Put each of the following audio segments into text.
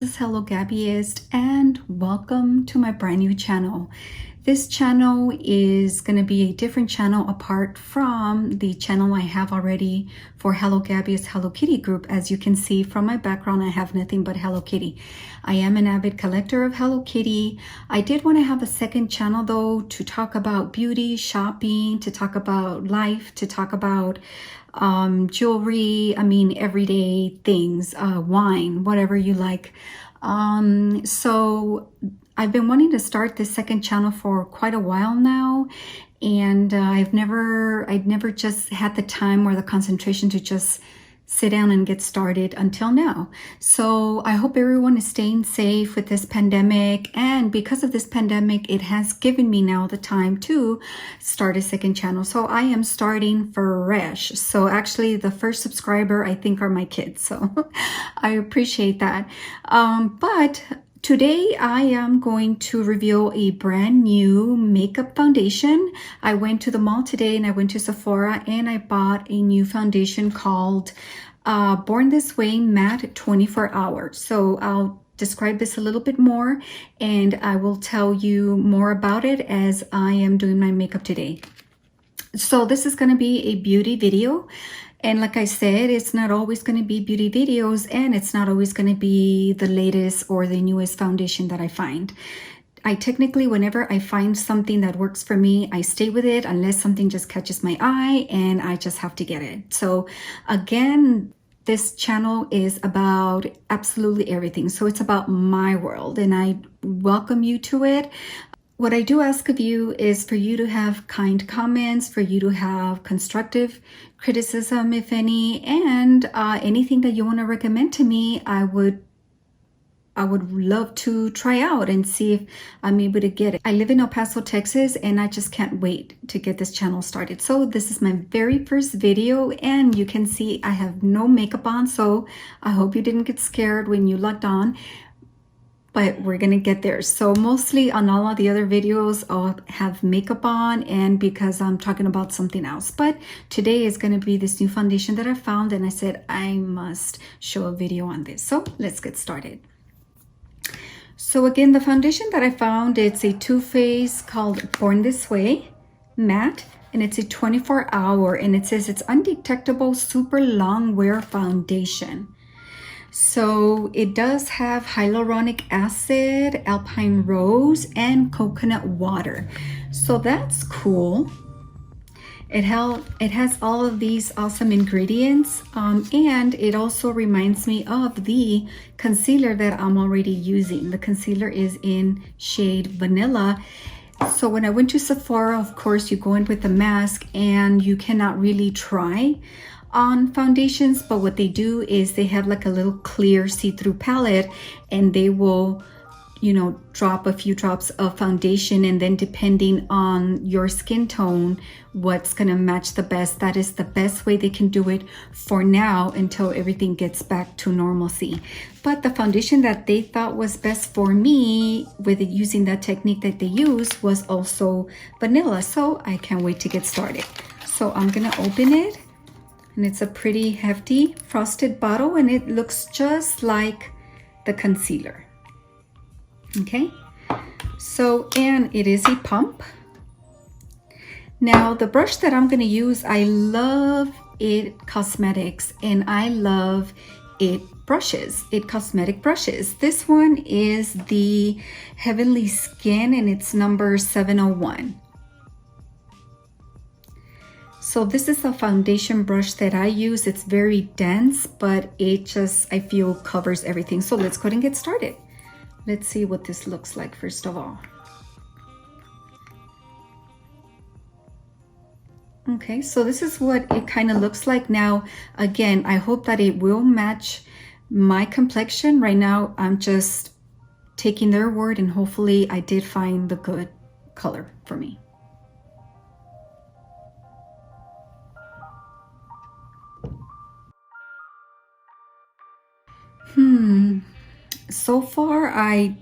This is Hello Gabbyist and welcome to my brand new channel. This channel is going to be a different channel apart from the channel I have already for Hello Gabbyist Hello Kitty group. As you can see from my background, I have nothing but Hello Kitty. I am an avid collector of Hello Kitty. I did want to have a second channel though to talk about beauty, shopping, to talk about life, to talk about jewelry, everyday things, wine, whatever you like. So I've been wanting to start this second channel for quite a while now, and I'd never just had the time or the concentration to just sit down and get started until now. So I hope everyone is staying safe with this pandemic, and because of this pandemic, it has given me now the time to start a second channel. So I am starting fresh. So actually the first subscriber I think are my kids, so I appreciate that. But today I am going to reveal a brand new makeup foundation. I went to the mall today and I went to Sephora and I bought a new foundation called Born This Way Matte 24 Hour. So I'll describe this a little bit more and I will tell you more about it as I am doing my makeup today. So this is going to be a beauty video. And like I said, it's not always going to be beauty videos and it's not always going to be the latest or the newest foundation that I find. I technically, whenever I find something that works for me, I stay with it unless something just catches my eye and I just have to get it. So again, this channel is about absolutely everything. So it's about my world and I welcome you to it. What I do ask of you is for you to have kind comments, for you to have constructive criticism, if any, and anything that you want to recommend to me, I would love to try out and see if I'm able to get it. I live in El Paso, Texas, and I just can't wait to get this channel started. So this is my very first video, and you can see I have no makeup on, so I hope you didn't get scared when you logged on. But we're gonna get there. So mostly on all of the other videos, I'll have makeup on and because I'm talking about something else. But today is gonna be this new foundation that I found and I said I must show a video on this. So let's get started. So again, the foundation that I found, it's a Too Faced called Born This Way Matte, and it's a 24-hour, and it says it's undetectable super long wear foundation. So it does have hyaluronic acid, alpine rose, and coconut water. So that's cool. It has all of these awesome ingredients, and it also reminds me of the concealer that I'm already using. The concealer is in shade Vanilla. So when I went to Sephora, of course, you go in with a mask and you cannot really try on foundations, but what they do is they have like a little clear see-through palette and they will, you know, drop a few drops of foundation, and then depending on your skin tone, what's gonna match the best, that is the best way they can do it for now until everything gets back to normalcy. But the foundation that they thought was best for me with it, using that technique that they used, was also vanilla. So I can't wait to get started. So I'm gonna open it. And it's a pretty hefty frosted bottle and it looks just like the concealer. Okay, so, and it is a pump. Now the brush that I'm gonna use, I love It Cosmetics and I love It brushes, It Cosmetic brushes. This one is the Heavenly Skin and it's number 701. So this is a foundation brush that I use. It's very dense, but it just, I feel, covers everything. So let's go ahead and get started. Let's see what this looks like first of all. Okay, so this is what it kind of looks like. Now, again, I hope that it will match my complexion. Right now, I'm just taking their word and hopefully I did find the good color for me. So far, I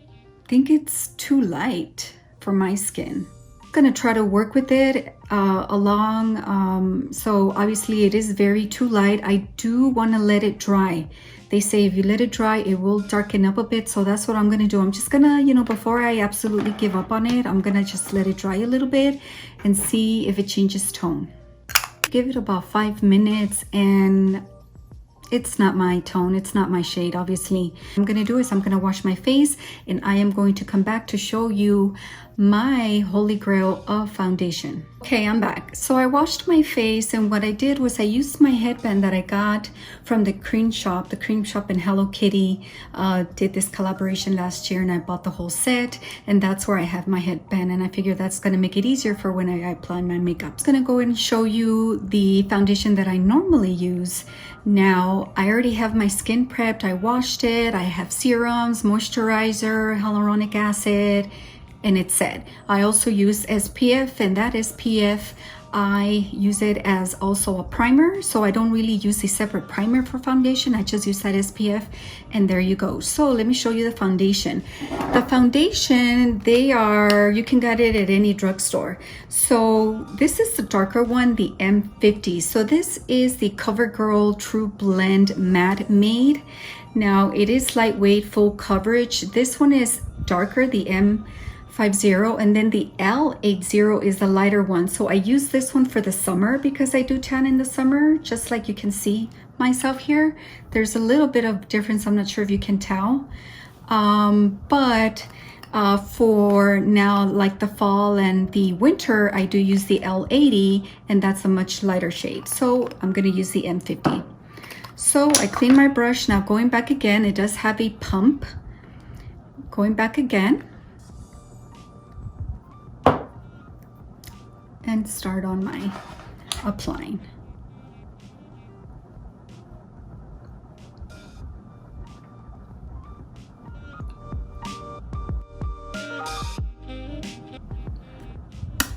think it's too light for my skin. I'm gonna try to work with it. so obviously it is very too light. I do want to let it dry. They say if you let it dry, it will darken up a bit. So that's what I'm going to do. I'm just going to, you know, before I absolutely give up on it, I'm going to just let it dry a little bit and see if it changes tone. Give it about 5 minutes and it's not my tone, it's not my shade, obviously. What I'm gonna do is I'm gonna wash my face and I am going to come back to show you my holy grail of foundation. Okay, I'm back. So I washed my face and what I did was I used my headband that I got from the cream shop. The cream shop in Hello Kitty did this collaboration last year and I bought the whole set, and that's where I have my headband, and I figure that's gonna make it easier for when I apply my makeup. I'm just gonna go ahead and show you the foundation that I normally use. Now, I already have my skin prepped. I washed it. I have serums, moisturizer, hyaluronic acid, and it's set. I also use SPF, and that SPF, I use it as also a primer. So I don't really use a separate primer for foundation. I just use that SPF, and there you go. So let me show you the foundation. The foundation, you can get it at any drugstore. So this is the darker one, the M50. So this is the CoverGirl True Blend Matte Made. Now it is lightweight, full coverage. This one is darker, the M50, and then the L80 is the lighter one. So I use this one for the summer because I do tan in the summer, just like you can see myself here. There's a little bit of difference, I'm not sure if you can tell, but for now, like the fall and the winter, I do use the L80, and that's a much lighter shade. So I'm gonna use the M50. So I clean my brush. Now going back again, it does have a pump. Going back again. And start on my applying.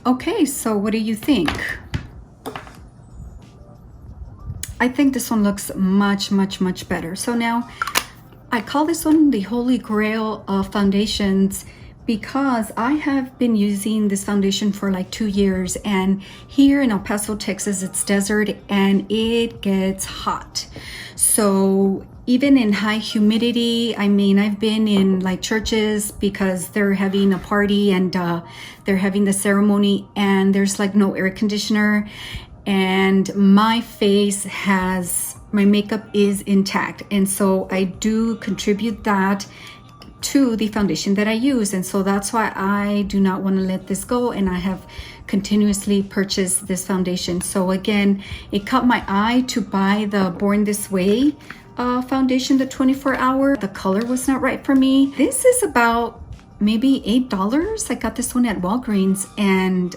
Okay, so what do you think? I think this one looks much better. So now I call this one the holy grail of foundations because I have been using this foundation for like 2 years, and here in El Paso, Texas, it's desert and it gets hot. So even in high humidity, I mean, I've been in like churches because they're having a party and they're having the ceremony and there's like no air conditioner, and my face my makeup is intact, and so I do contribute that to the foundation that I use, and so that's why I do not want to let this go, and I have continuously purchased this foundation. So again, it caught my eye to buy the Born This Way foundation, the 24-hour. The color was not right for me. This is about maybe $8. I got this one at Walgreens, and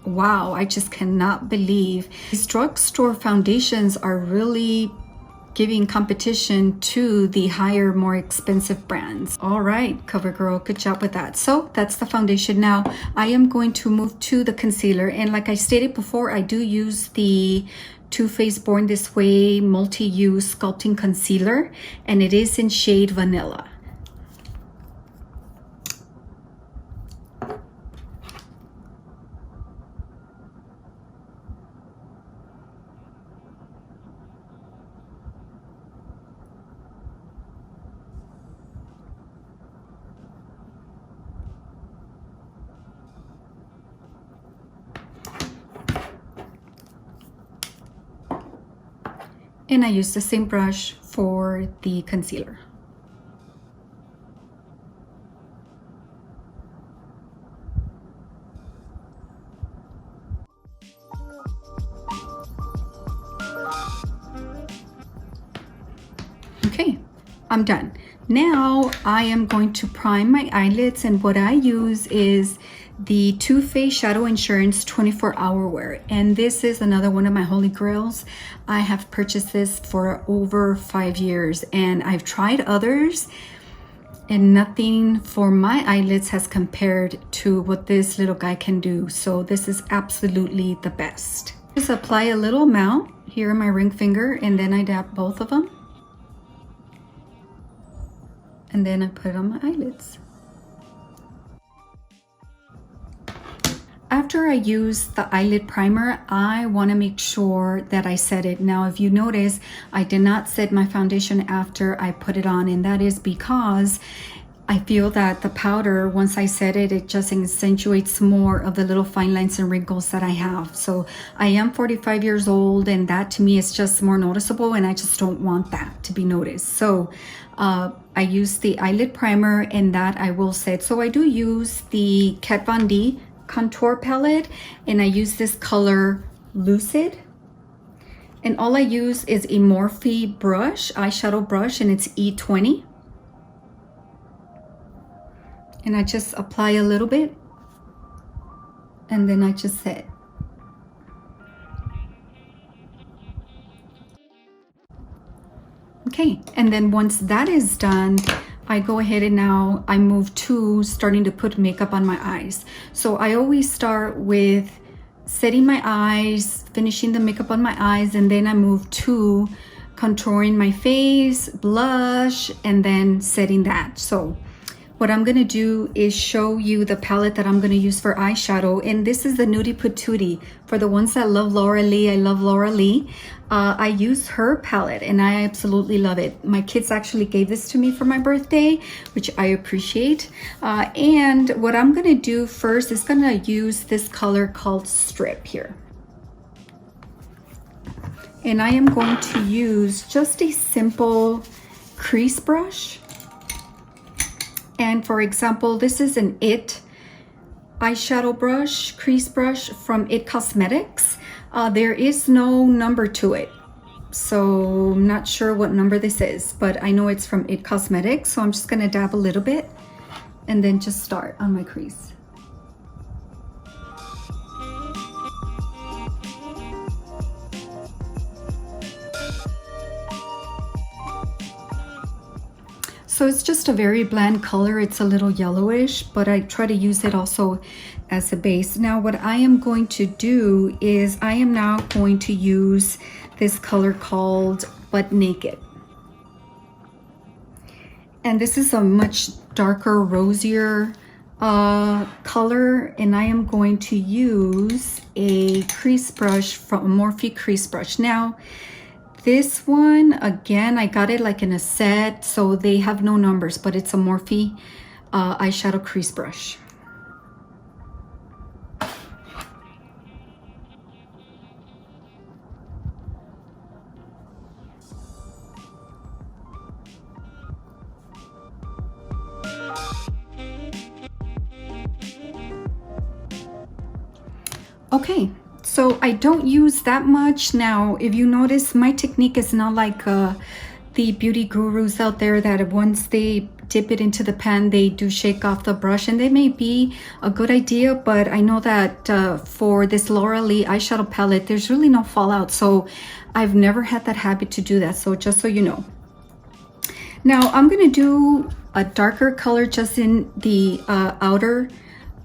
wow, I just cannot believe these drugstore foundations are really giving competition to the higher, more expensive brands. All right, CoverGirl, good job with that. So that's the foundation. Now I am going to move to the concealer, and like I stated before, I do use the Too Faced Born This Way multi-use sculpting concealer, and it is in shade Vanilla. And I use the same brush for the concealer. Okay, I'm done. Now I am going to prime my eyelids, and what I use is the Too Faced Shadow Insurance 24-hour wear, and this is another one of my holy grails. I have purchased this for over 5 years, and I've tried others, and nothing for my eyelids has compared to what this little guy can do. So this is absolutely the best. Just apply a little amount here in my ring finger, and then I dab both of them, and then I put it on my eyelids. after I use the eyelid primer, I want to make sure that I set it. Now, if you notice, I did not set my foundation after I put it on, and that is because I feel that the powder, once I set it, it just accentuates more of the little fine lines and wrinkles that I have. So I am 45 years old, and that to me is just more noticeable, and I just don't want that to be noticed. So I use the eyelid primer, and that I will set. So I do use the Kat Von D contour palette, and I use this color Lucid. And all I use is a Morphe brush, eyeshadow brush, and it's E20. And I just apply a little bit, and then I just set. Okay, and then once that is done, I go ahead and now I move to starting to put makeup on my eyes. So I always start with setting my eyes, finishing the makeup on my eyes, and then I move to contouring my face, blush, and then setting that. So what I'm gonna do is show you the palette that I'm gonna use for eyeshadow, and this is the Nudie Patootie. For the ones that love Laura Lee, I love Laura Lee. I use her palette, and I absolutely love it. My kids actually gave this to me for my birthday, which I appreciate. And what I'm gonna do first is gonna use this color called Strip here. And I am going to use just a simple crease brush. And for example, this is an IT eyeshadow brush, crease brush from IT Cosmetics. There is no number to it, so I'm not sure what number this is, but I know it's from IT Cosmetics. So I'm just gonna dab a little bit and then just start on my crease. So it's just a very bland color. It's a little yellowish, but I try to use it also as a base. Now what I am going to do is I am now going to use this color called Butt Naked. And this is a much darker, rosier color, and I am going to use a crease brush from Morphe crease brush. Now, this one, again, I got it like in a set, so they have no numbers, but it's a Morphe eyeshadow crease brush. Okay. So I don't use that much. Now, if you notice, my technique is not like the beauty gurus out there that once they dip it into the pan, they do shake off the brush, and they may be a good idea, but I know that for this Laura Lee eyeshadow palette, there's really no fallout. So I've never had that habit to do that. So just so you know. Now I'm gonna do a darker color just in the outer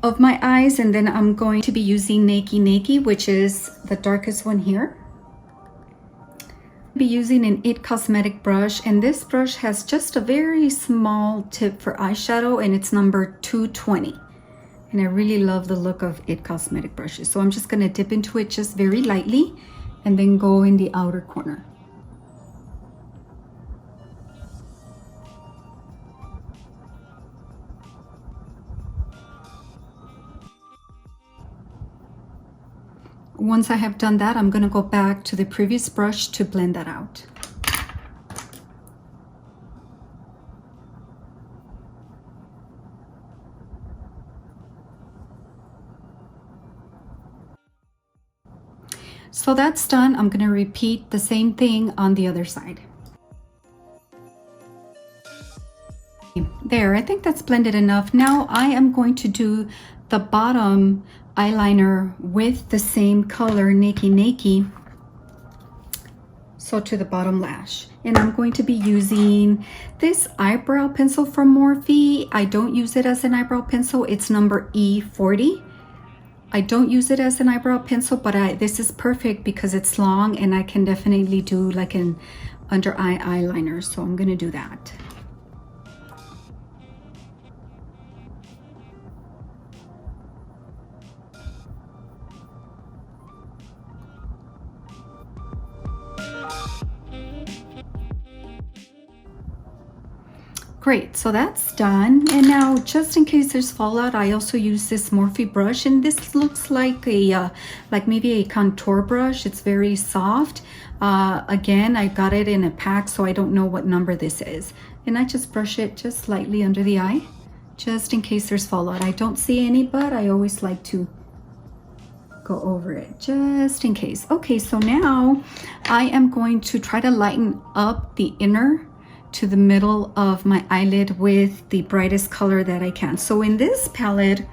of my eyes, and then I'm going to be using Nakey Nakey, which is the darkest one here. I'll be using an IT Cosmetic brush, and this brush has just a very small tip for eyeshadow, and it's number 220. And I really love the look of IT Cosmetic brushes. So I'm just gonna dip into it just very lightly and then go in the outer corner. Once I have done that, I'm going to go back to the previous brush to blend that out. So that's done. I'm going to repeat the same thing on the other side. There, I think that's blended enough. Now I am going to do the bottom eyeliner with the same color, Nakey Nakey, so to the bottom lash. And I'm going to be using this eyebrow pencil from Morphe. I don't use it as an eyebrow pencil. It's number E40. I don't use it as an eyebrow pencil, but this is perfect because it's long and I can definitely do like an under eye eyeliner. So I'm gonna do that. Great, so that's done. And now, just in case there's fallout, I also use this Morphe brush, and this looks like a like maybe a contour brush. It's very soft. Again, I got it in a pack, so I don't know what number this is. And I just brush it just lightly under the eye, just in case there's fallout. I don't see any, but I always like to go over it just in case. Okay, so now I am going to try to lighten up the inner to the middle of my eyelid with the brightest color that I can. So in this palette,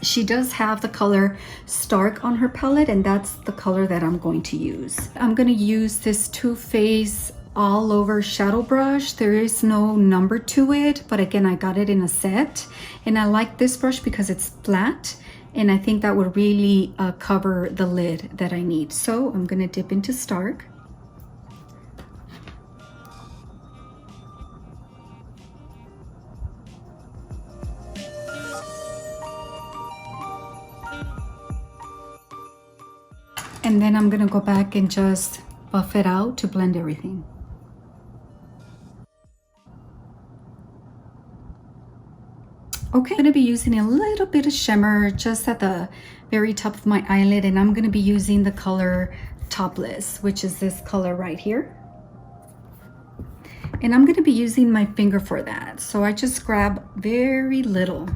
she does have the color Stark on her palette, and that's the color that I'm going to use. I'm going to use this Too Faced all over shadow brush. There is no number to it, but again, I got it in a set, and I like this brush because it's flat, and I think that would really cover the lid that I need. So I'm going to dip into Stark. And then I'm gonna go back and just buff it out to blend everything. Okay, I'm gonna be using a little bit of shimmer just at the very top of my eyelid, and I'm gonna be using the color Topless, which is this color right here. And I'm gonna be using my finger for that. So I just grab very little.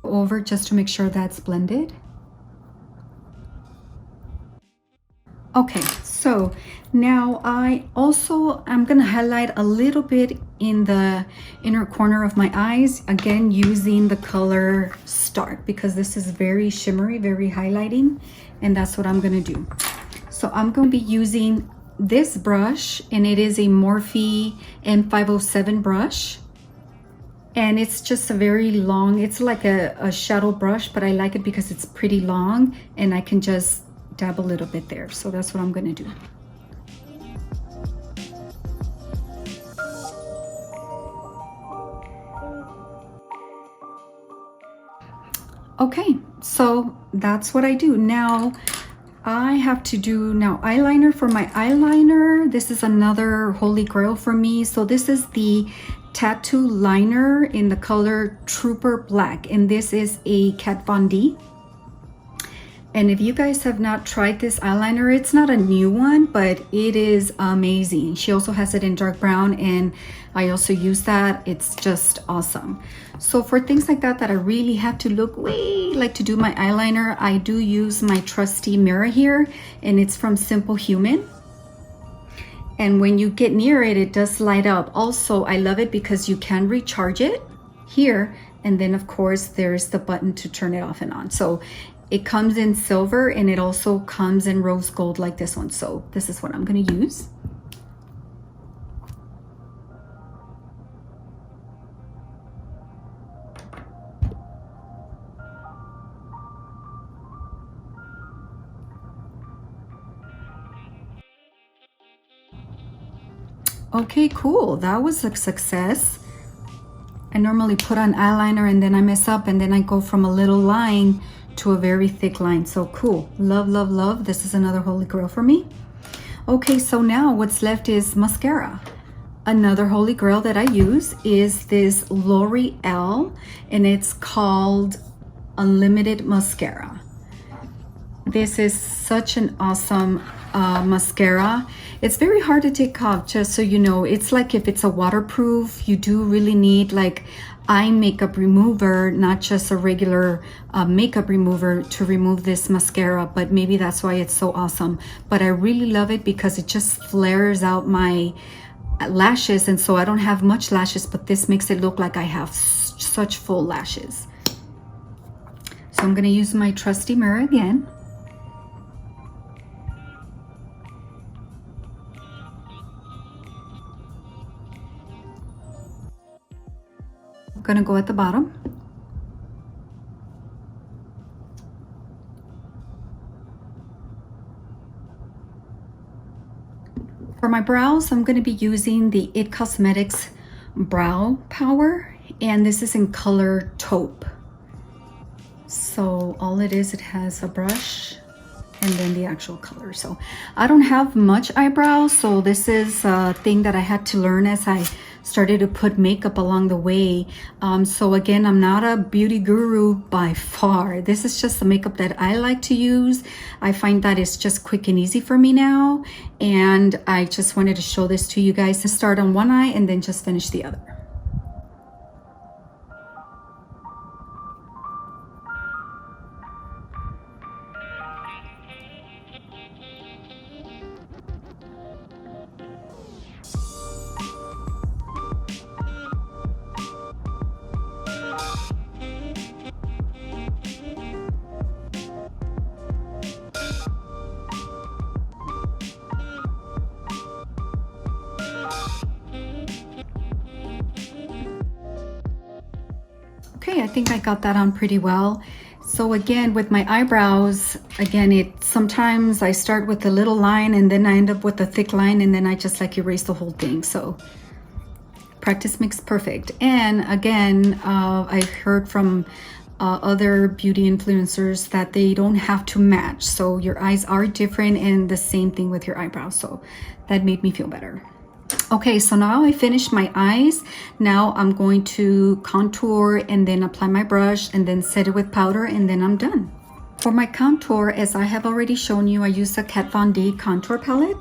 Over just to make sure that's blended. Okay, so now I'm gonna highlight a little bit in the inner corner of my eyes, again using the color Stark, because this is very shimmery, very highlighting, and that's what I'm gonna do. So I'm going to be using this brush, and it is a Morphe M507 brush. And it's just a very long, it's like a shadow brush, but I like it because it's pretty long and I can just dab a little bit there. So that's what I'm gonna do. Okay, so that's what I do. Now I have to do eyeliner. For my eyeliner, this is another holy grail for me. So this is the Tattoo liner in the color Trooper Black, and this is a Kat Von D. And if you guys have not tried this eyeliner, it's not a new one, but it is amazing. She also has it in dark brown, and I also use that. It's just awesome. So for things like that I really have to look way like to do my eyeliner, I do use my trusty mirror here, and it's from Simple Human. And when you get near it, it does light up. Also, I love it because you can recharge it here. And then of course, there's the button to turn it off and on. So it comes in silver, and it also comes in rose gold like this one. So this is what I'm gonna use. Okay, cool. That was a success. I normally put on eyeliner and then I mess up, and then I go from a little line to a very thick line. So cool. Love, love, love. This is another holy grail for me. Okay, so now what's left is mascara. Another holy grail that I use is this L'Oreal, and it's called Unlimited Mascara. This is such an awesome mascara. It's very hard to take off, just so you know. It's like if it's a waterproof, you do really need like eye makeup remover, not just a regular makeup remover to remove this mascara, but maybe that's why it's so awesome. But I really love it because it just flares out my lashes, and so I don't have much lashes, but this makes it look like I have such full lashes. So I'm gonna use my trusty mirror again. I'm gonna go at the bottom. For my brows, I'm gonna be using the IT Cosmetics Brow Power, and this is in color Taupe. So all it is, it has a brush, and then the actual color. So I don't have much eyebrows, so this is a thing that I had to learn as I started to put makeup along the way. So again, I'm not a beauty guru by far. This is just the makeup that I like to use. I find that it's just quick and easy for me now, and I just wanted to show this to you guys, to start on one eye and then just finish the other. Okay, I think I got that on pretty well. So again, with my eyebrows, again, sometimes I start with a little line and then I end up with a thick line, and then I just like erase the whole thing. So practice makes perfect. And again, I've heard from other beauty influencers that they don't have to match. So your eyes are different, and the same thing with your eyebrows. So that made me feel better. Okay, so now I finished my eyes. Now I'm going to contour and then apply my brush and then set it with powder, and then I'm done. For my contour, as I have already shown you, I use the Kat Von D contour palette.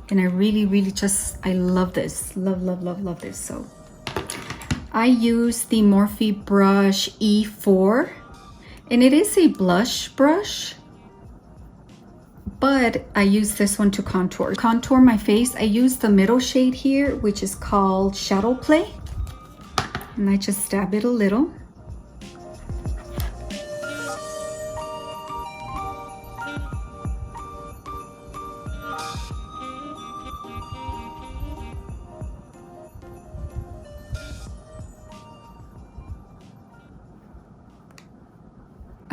And I really just, I love this. Love this. So I use the Morphe brush E4, and it is a blush brush, but I use this one to contour. Contour my face, I use the middle shade here, which is called Shadow Play. And I just dab it a little.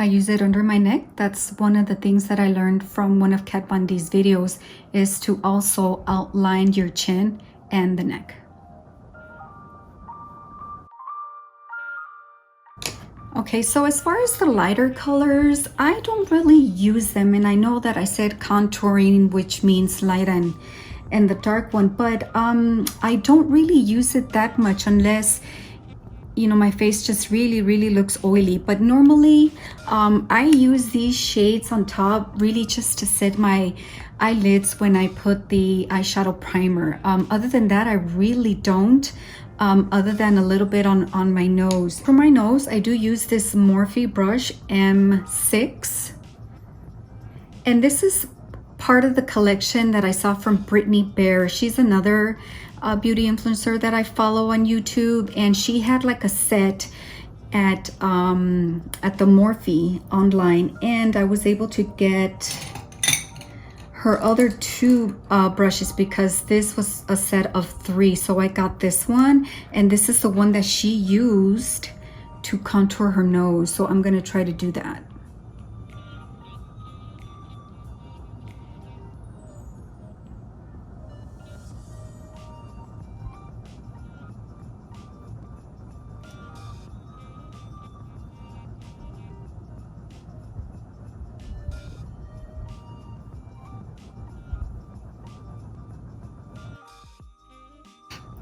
I use it under my neck. That's one of the things that I learned from one of Kat Von D's videos, is to also outline your chin and the neck. Okay, so as far as the lighter colors, I don't really use them. And I know that I said contouring, which means light and the dark one, but I don't really use it that much unless, you know, my face just really looks oily. But normally I use these shades on top really just to set my eyelids when I put the eyeshadow primer. Other than that, I really don't, other than a little bit on my nose. For my nose, I do use this Morphe brush M6, and this is part of the collection that I saw from Brittany Bear. She's another beauty influencer that I follow on YouTube, and she had like a set at the Morphe online, and I was able to get her other two brushes because this was a set of 3. So I got this one, and this is the one that she used to contour her nose. So I'm gonna try to do that.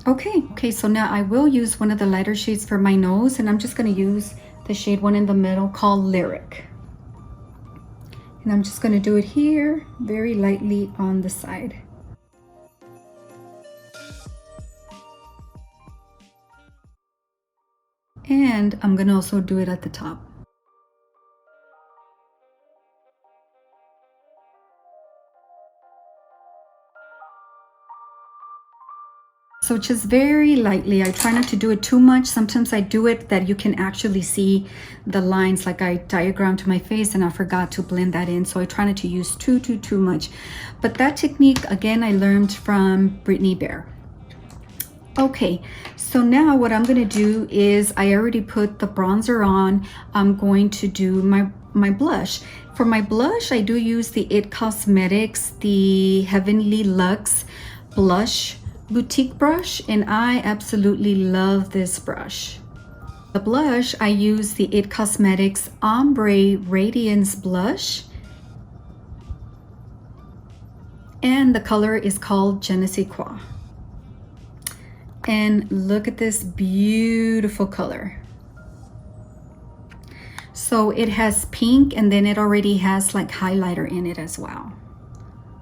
Okay, so now I will use one of the lighter shades for my nose, and I'm just going to use the shade one in the middle called Lyric. And I'm just going to do it here very lightly on the side. And I'm going to also do it at the top. So just very lightly. I try not to do it too much. Sometimes I do it that you can actually see the lines, like I diagrammed to my face and I forgot to blend that in. So I try not to use too much. But that technique, again, I learned from Brittany Bear. Okay, so now what I'm gonna do is, I already put the bronzer on. I'm going to do my blush. For my blush, I do use the IT Cosmetics, the Heavenly Luxe Blush Boutique brush, and I absolutely love this brush. The blush, I use the IT Cosmetics Ombre Radiance Blush, And the color is called Je ne sais quoi. And look at this beautiful color. So it has pink, and then it already has like highlighter in it as well.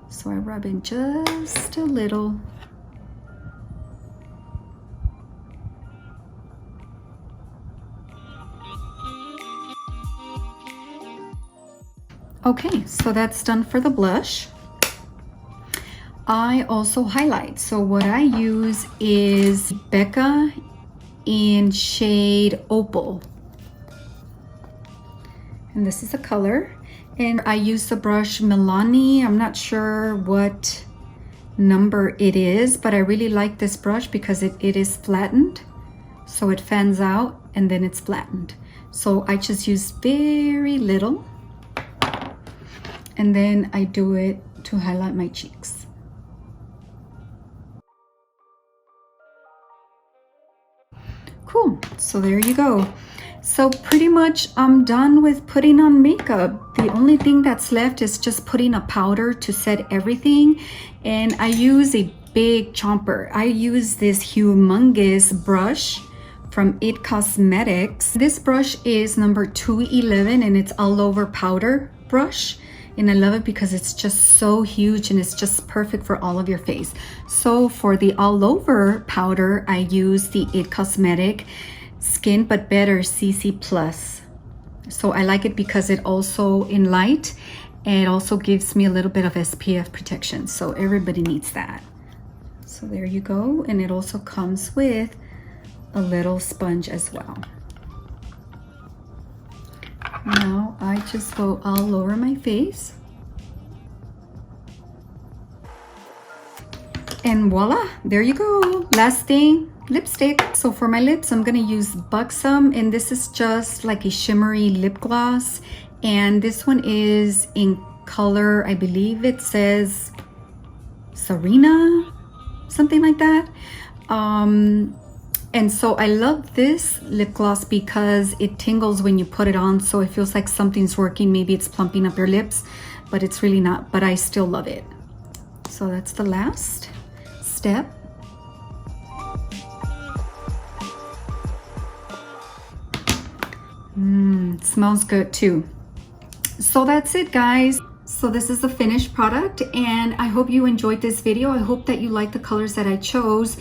So I rub in just a little. Okay, so that's done for the blush. I also highlight. So what I use is Becca in shade Opal. And this is a color. And I use the brush Milani. I'm not sure what number it is, but I really like this brush because it is flattened. So it fans out and then it's flattened. So I just use very little. And then I do it to highlight my cheeks. Cool, so there you go. So pretty much I'm done with putting on makeup. The only thing that's left is just putting a powder to set everything. And I use a big chomper. I use this humongous brush from It Cosmetics. This brush is number 211 and it's all over powder brush. And I love it because it's just so huge and it's just perfect for all of your face. So for the all over powder, I use the It Cosmetic Skin But Better CC Plus. So I like it because it also in light, and it also gives me a little bit of SPF protection. So everybody needs that. So there you go. And it also comes with a little sponge as well. Now I just go all over my face. And voila, there you go. Last thing, lipstick. So for my lips, I'm gonna use Buxom, and this is just like a shimmery lip gloss. And this one is in color, I believe it says Serena, something like that. And so I love this lip gloss because it tingles when you put it on. So it feels like something's working. Maybe it's plumping up your lips, but it's really not, but I still love it. So that's the last step. It smells good too. So that's it, guys. So this is the finished product, and I hope you enjoyed this video. I hope that you like the colors that I chose.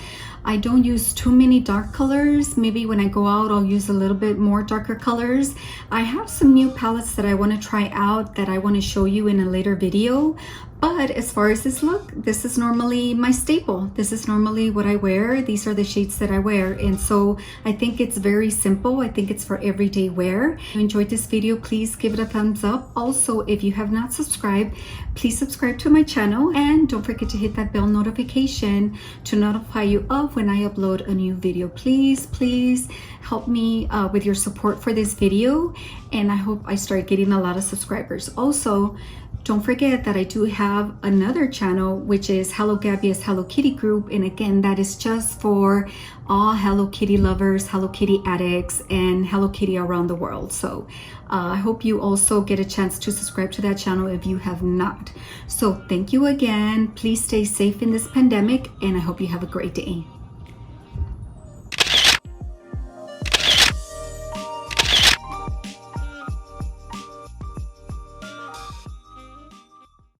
I don't use too many dark colors. Maybe when I go out, I'll use a little bit more darker colors. I have some new palettes that I want to try out that I want to show you in a later video. But as far as this look, this is normally my staple. This is normally what I wear. These are the shades that I wear. And so I think it's very simple. I think it's for everyday wear. If you enjoyed this video, please give it a thumbs up. Also, if you have not subscribed, please subscribe to my channel. And don't forget to hit that bell notification to notify you of when I upload a new video. Please, please help me with your support for this video. And I hope I start getting a lot of subscribers. Also, don't forget that I do have another channel, which is Hello Gabby's Hello Kitty group. And again, that is just for all Hello Kitty lovers, Hello Kitty addicts, and Hello Kitty around the world. So I hope you also get a chance to subscribe to that channel if you have not. So thank you again. Please stay safe in this pandemic, and I hope you have a great day.